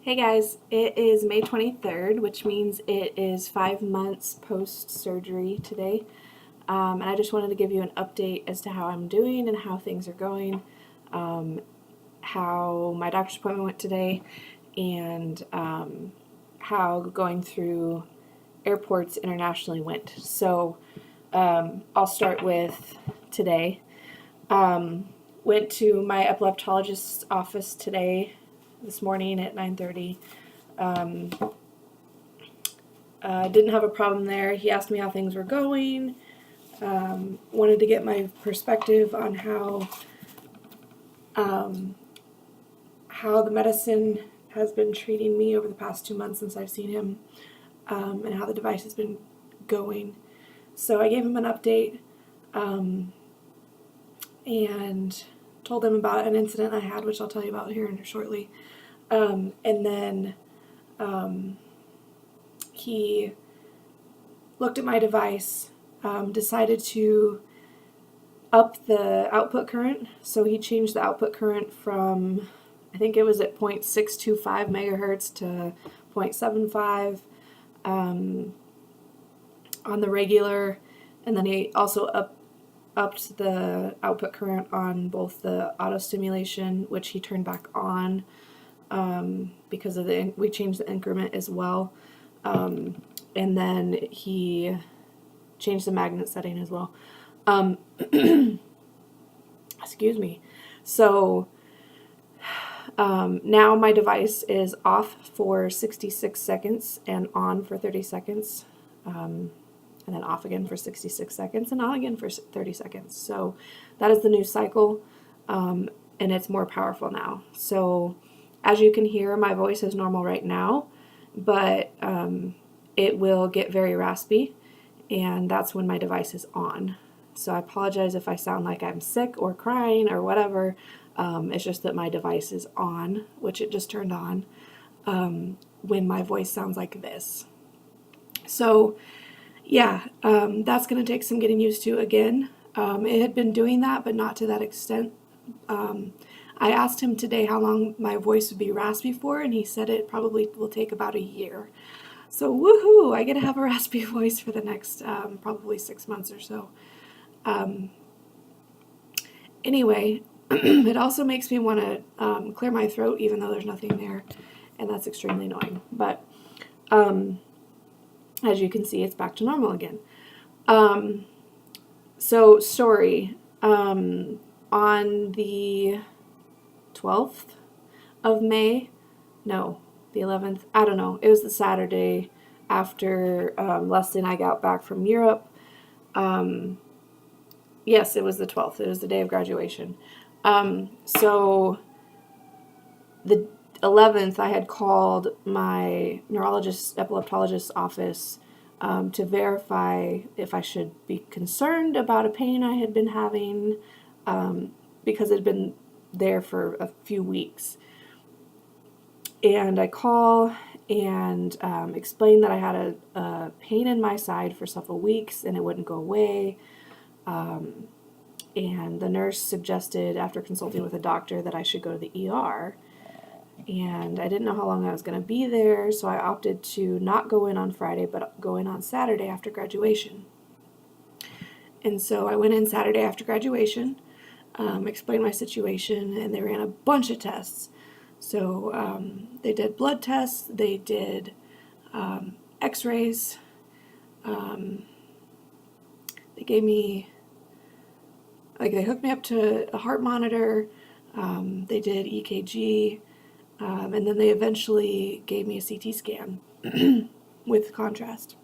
Hey guys, it is May 23rd, which means it is 5 months post-surgery today. And I just wanted to give you an update as to how I'm doing and how things are going, how my doctor's appointment went today, and how going through airports internationally went. So I'll start with today. Went to my epileptologist's office this morning at 9:30. Didn't have a problem there. He asked me how things were going. Wanted to get my perspective on how the medicine has been treating me over the past 2 months since I've seen him, and how the device has been going. So I gave him an update and told him about an incident I had, which I'll tell you about here shortly. And then he looked at my device, decided to up the output current. So he changed the output current from, I think it was at 0.625 megahertz to 0.75 on the regular. And then he also upped the output current on both the auto stimulation, which he turned back on because of we changed the increment as well. And then he changed the magnet setting as well. Excuse me. So now my device is off for 66 seconds and on for 30 seconds. And then off again for 66 seconds and on again for 30 seconds. So that is the new cycle, and it's more powerful now. So as you can hear, my voice is normal right now, but it will get very raspy, and that's when my device is on. So I apologize if I sound like I'm sick or crying or whatever. It's just that my device is on, which it just turned on, when my voice sounds like this. So yeah, that's going to take some getting used to again. It had been doing that, but not to that extent. I asked him today how long my voice would be raspy for, and he said it probably will take about a year. So woohoo, I get to have a raspy voice for the next probably 6 months or so. Anyway, it also makes me want to clear my throat even though there's nothing there, and that's extremely annoying. But as you can see, it's back to normal again. So story, on the 12th of May, no, the 11th, I don't know, it was the Saturday after Leslie and I got back from Europe. Yes, it was the 12th, it was the day of graduation. So the 11th, I had called my epileptologist's office to verify if I should be concerned about a pain I had been having, because it had been there for a few weeks. And I call and explain that I had a pain in my side for several weeks and it wouldn't go away. And the nurse suggested, after consulting with a doctor, that I should go to the ER. And I didn't know how long I was going to be there, so I opted to not go in on Friday, but go in on Saturday after graduation. And so I went in Saturday after graduation, explained my situation, and they ran a bunch of tests. So they did blood tests, they did x-rays, they gave me, they hooked me up to a heart monitor, they did EKG, and then they eventually gave me a CT scan with contrast.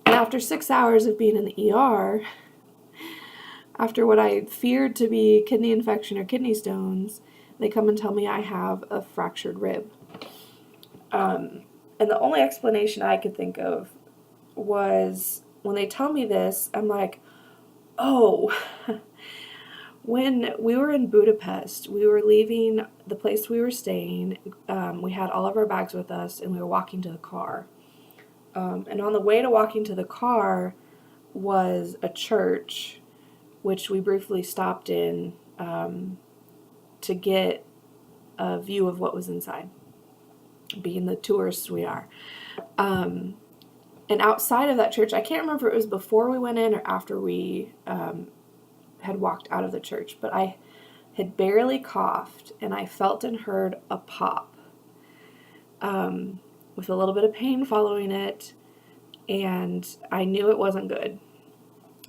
And after 6 hours of being in the ER, after what I feared to be kidney infection or kidney stones, they come and tell me I have a fractured rib. And the only explanation I could think of was, when they tell me this, I'm like, oh, when we were in Budapest, we were leaving the place we were staying. We had all of our bags with us, and we were walking to the car. And on the way to walking to the car was a church, which we briefly stopped in to get a view of what was inside, being the tourists we are. And outside of that church, I can't remember if it was before we went in or after we had walked out of the church, but I had barely coughed, and I felt and heard a pop with a little bit of pain following it, and I knew it wasn't good.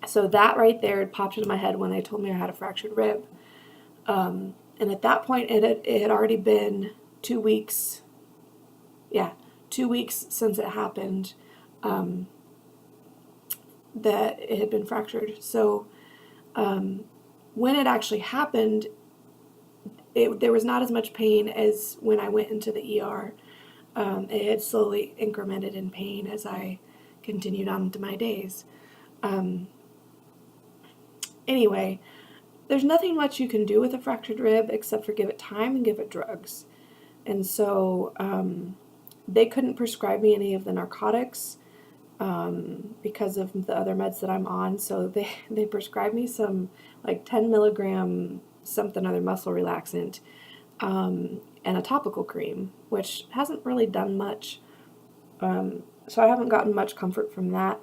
So that right there had popped into my head when they told me I had a fractured rib. And at that point, it had already been 2 weeks. Yeah, 2 weeks since it happened, that it had been fractured. So when it actually happened, there was not as much pain as when I went into the ER. It had slowly incremented in pain as I continued on to my days. Anyway, there's nothing much you can do with a fractured rib except for give it time and give it drugs. And so they couldn't prescribe me any of the narcotics because of the other meds that I'm on. So they prescribed me some like 10 milligram something other muscle relaxant and a topical cream, which hasn't really done much. So I haven't gotten much comfort from that.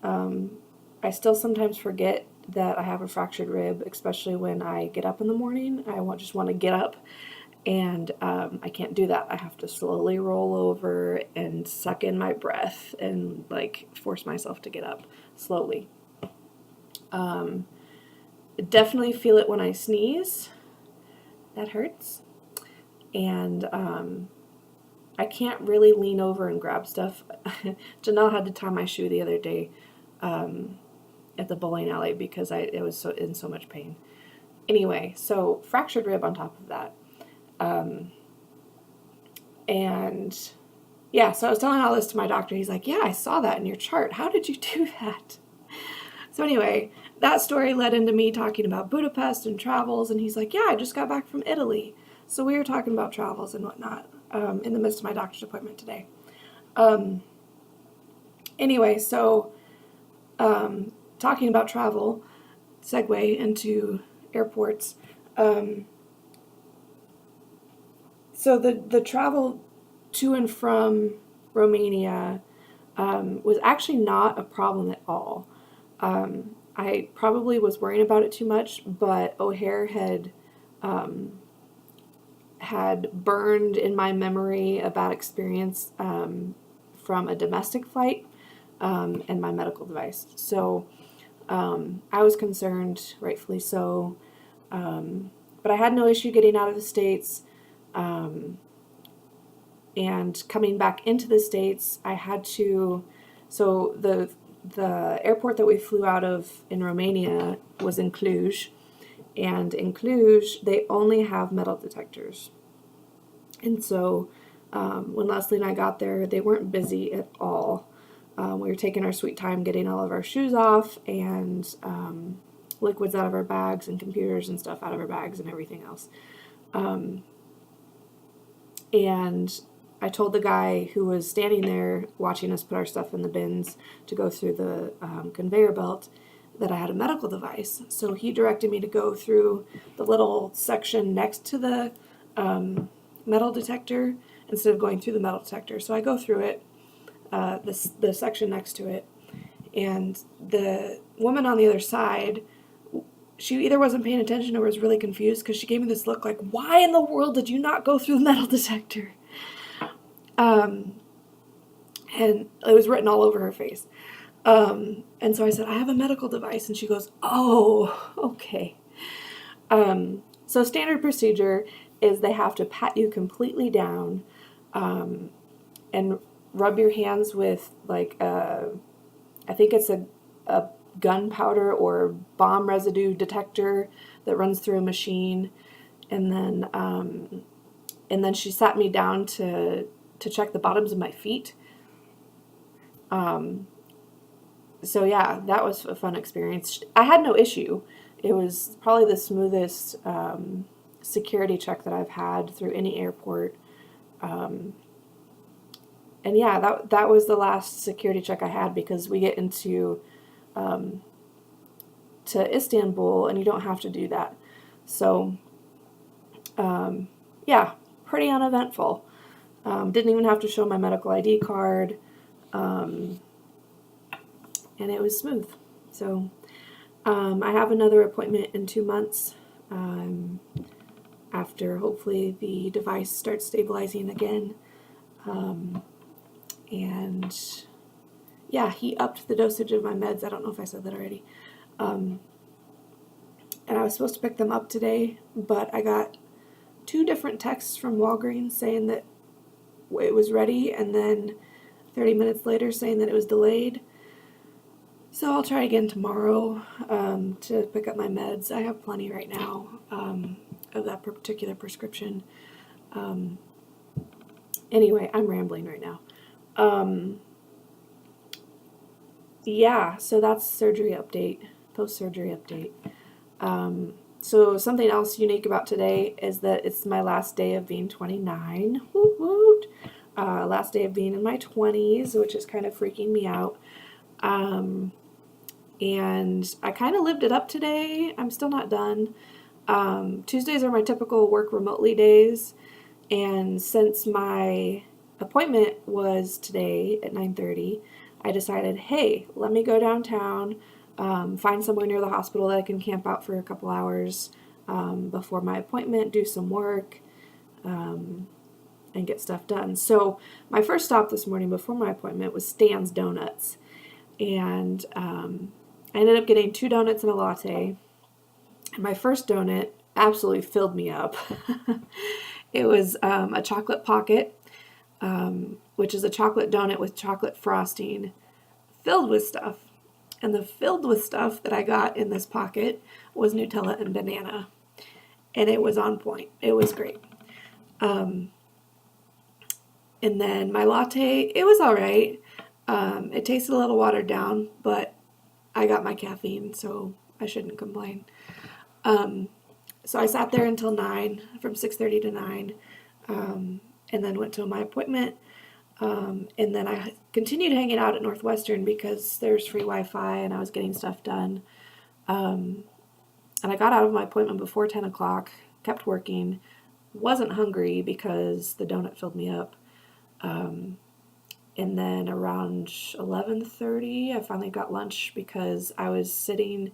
I still sometimes forget that I have a fractured rib, especially when I get up in the morning. I just want to get up, and I can't do that. I have to slowly roll over and suck in my breath and like force myself to get up slowly. Definitely feel it when I sneeze. That hurts. And I can't really lean over and grab stuff. Janelle had to tie my shoe the other day at the bowling alley because it was in so much pain. Anyway, so fractured rib on top of that. And yeah, so I was telling all this to my doctor. He's like, yeah, I saw that in your chart. How did you do that? So anyway, that story led into me talking about Budapest and travels. And he's like, yeah, I just got back from Italy. So we were talking about travels and whatnot in the midst of my doctor's appointment today. Anyway, so talking about travel, segue into airports. So the travel to and from Romania was actually not a problem at all. I probably was worrying about it too much, but O'Hare had burned in my memory a bad experience from a domestic flight and my medical device. So I was concerned, rightfully so, but I had no issue getting out of the States. And coming back into the States, I had to, so the airport that we flew out of in Romania was in Cluj, and in Cluj, they only have metal detectors. And so when Leslie and I got there, they weren't busy at all. We were taking our sweet time getting all of our shoes off and liquids out of our bags and computers and stuff out of our bags and everything else. And I told the guy who was standing there watching us put our stuff in the bins to go through the conveyor belt that I had a medical device. So he directed me to go through the little section next to the metal detector instead of going through the metal detector. So I go through it, the section next to it, and the woman on the other side, she either wasn't paying attention or was really confused because she gave me this look like, why in the world did you not go through the metal detector? And it was written all over her face. And so I said, I have a medical device. And she goes, oh, okay. So standard procedure is they have to pat you completely down and rub your hands with like I think it's a gunpowder or bomb residue detector that runs through a machine. And then she sat me down to check the bottoms of my feet. So yeah, that was a fun experience. I had no issue. It was probably the smoothest security check that I've had through any airport. And yeah, that was the last security check I had because we get into to Istanbul and you don't have to do that. So yeah, pretty uneventful. Didn't even have to show my medical ID card, and it was smooth. So I have another appointment in 2 months, after hopefully the device starts stabilizing again. And yeah, he upped the dosage of my meds. I don't know if I said that already. And I was supposed to pick them up today, but I got 2 different texts from Walgreens saying that it was ready, and then 30 minutes later saying that it was delayed. So I'll try again tomorrow to pick up my meds. I have plenty right now of that particular prescription. Anyway, I'm rambling right now. Yeah, so that's surgery update, post-surgery update. So something else unique about today is that it's my last day of being 29. Woot woot. Last day of being in my 20s, which is kind of freaking me out. And I kind of lived it up today. I'm still not done. Tuesdays are my typical work remotely days. And since my appointment was today at 9:30, I decided, hey, let me go downtown, find somewhere near the hospital that I can camp out for a couple hours before my appointment, do some work, and get stuff done. So my first stop this morning before my appointment was Stan's Donuts. And I ended up getting 2 donuts and a latte. And my first donut absolutely filled me up. It was a chocolate pocket, which is a chocolate donut with chocolate frosting filled with stuff. And the filled with stuff that I got in this pocket was Nutella and banana. And it was on point. It was great. And then my latte, it was all right. It tasted a little watered down, but I got my caffeine, so I shouldn't complain. So I sat there until 9, from 6:30 to 9, and then went to my appointment. And then I continued hanging out at Northwestern because there's free Wi-Fi and I was getting stuff done. And I got out of my appointment before 10 o'clock, kept working, wasn't hungry because the donut filled me up. And then around 11:30, I finally got lunch because I was sitting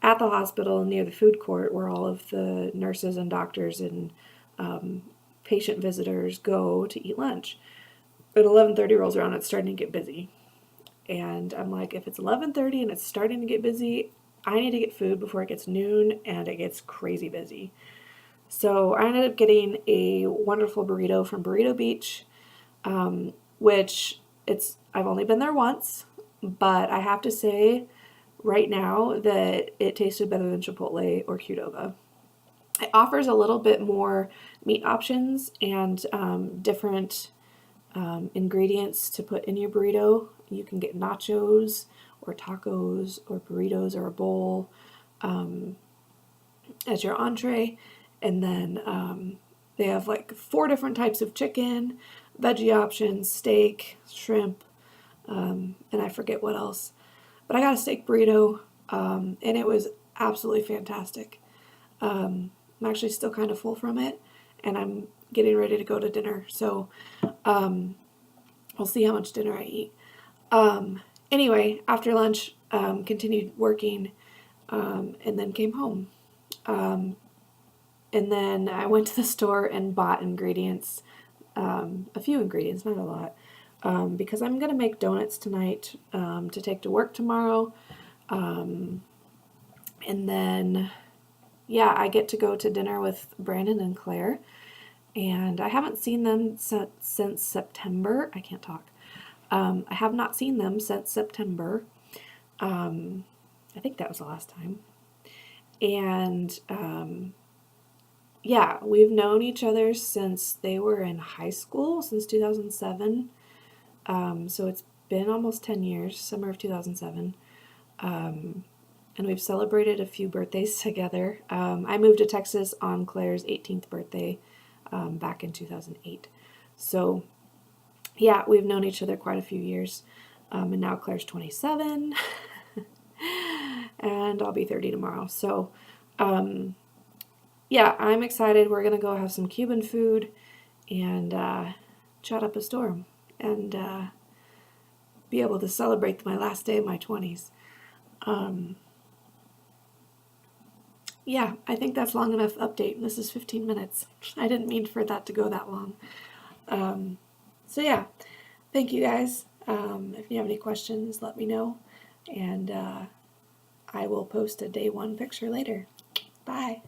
at the hospital near the food court where all of the nurses and doctors and patient visitors go to eat lunch. But 11:30 rolls around, it's starting to get busy. And I'm like, if it's 11:30 and it's starting to get busy, I need to get food before it gets noon and it gets crazy busy. So I ended up getting a wonderful burrito from Burrito Beach, which I've only been there once, but I have to say right now that it tasted better than Chipotle or Qdoba. It offers a little bit more meat options and different ingredients to put in your burrito. You can get nachos or tacos or burritos or a bowl as your entree. And then they have like 4 different types of chicken, veggie options, steak, shrimp, and I forget what else. But I got a steak burrito, and it was absolutely fantastic. I'm actually still kind of full from it, and I'm getting ready to go to dinner. So we'll see how much dinner I eat. Anyway, after lunch, continued working, and then came home. And then I went to the store and bought ingredients, a few ingredients, not a lot, because I'm going to make donuts tonight to take to work tomorrow. And then, yeah, I get to go to dinner with Brandon and Claire. And I haven't seen them since September. I can't talk. I have not seen them since September. I think that was the last time. And yeah, we've known each other since they were in high school, since 2007. So it's been almost 10 years, summer of 2007. And we've celebrated a few birthdays together. I moved to Texas on Claire's 18th birthday back in 2008. So yeah, we've known each other quite a few years. And now Claire's 27 and I'll be 30 tomorrow. So yeah, I'm excited. We're going to go have some Cuban food and chat up a storm and be able to celebrate my last day of my 20s. Yeah, I think that's long enough update. This is 15 minutes. I didn't mean for that to go that long. So yeah, thank you guys. If you have any questions, let me know. And I will post a day one picture later. Bye.